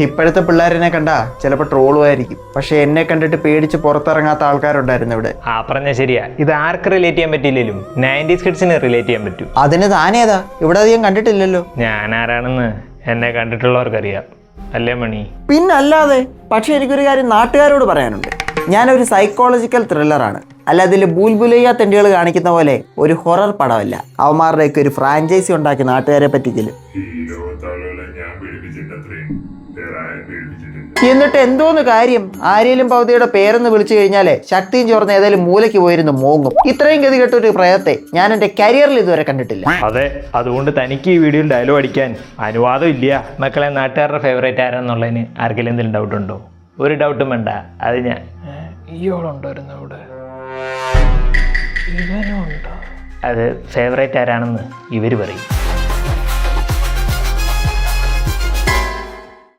ഇപ്പോഴത്തെ പിള്ളേരെന്നെ കണ്ടാ ചിലപ്പോൾ ട്രോളുമായിരിക്കും. പക്ഷെ എന്നെ കണ്ടിട്ട് പേടിച്ച് പുറത്തിറങ്ങാത്ത ആൾക്കാരുണ്ടായിരുന്നു ഇവിടെ. പറഞ്ഞ ശരിയാ. ഇത് ആർക്ക് റിലേറ്റ് ചെയ്യാൻ പറ്റിയില്ലേലും 90s കിഡ്സിന് റിലേറ്റ് ചെയ്യാൻ പറ്റും. അതിന് താനേതാ? ഇവിടെ അധികം കണ്ടിട്ടില്ലല്ലോ. ഞാൻ ആരാണെന്ന് എന്നെ കണ്ടിട്ടുള്ളവർക്കറിയാം, അല്ലേ മണി? പിന്നല്ലാതെ. പക്ഷെ എനിക്കൊരു കാര്യം നാട്ടുകാരോട് പറയാനുണ്ട്. ഞാനൊരു സൈക്കോളജിക്കൽ ത്രില്ലറാണ്, അല്ല അതിൽ ബൂൽബുലയ്യ തെണ്ടികൾ കാണിക്കുന്ന പോലെ ഒരു ഹൊറർ പടമല്ല. അവന്മാരുടെയൊക്കെ ഒരു ഫ്രാഞ്ചൈസി ഉണ്ടാക്കി നാട്ടുകാരെ പറ്റിക്കല്. എന്നിട്ട് എന്തോന്ന് കാര്യം? ആര്യേലും പൗതിയുടെ പേരെന്ന് വിളിച്ചു കഴിഞ്ഞാലേ ശക്തിയും ചോർന്ന് ഏതായാലും മൂലയ്ക്ക് പോയിരുന്നു മോങ്ങും. ഇത്രയും ഗതി കെട്ടൊരു പ്രയത്തെ ഞാൻ എൻ്റെ കരിയറിൽ ഇതുവരെ കണ്ടിട്ടില്ല. അതെ, അതുകൊണ്ട് തനിക്ക് ഈ വീഡിയോയിൽ ഡയലോഗ് അടിക്കാൻ അനുവാദം ഇല്ല. മക്കളെ, നാട്ടുകാരുടെ ഫേവറേറ്റ് ആരാന്നുള്ളതിന് ആർക്കെങ്കിലും എന്തെങ്കിലും ഡൗട്ട് ഉണ്ടോ? ഒരു ഡൗട്ടും വേണ്ട. അത് ഞാൻ ഇയോളുണ്ടായിരുന്നു ഇവിടെ, ഇവനും ഉണ്ടോ? അത് ഫേവറേറ്റ് ആരാണെന്ന് ഇവർ പറയും.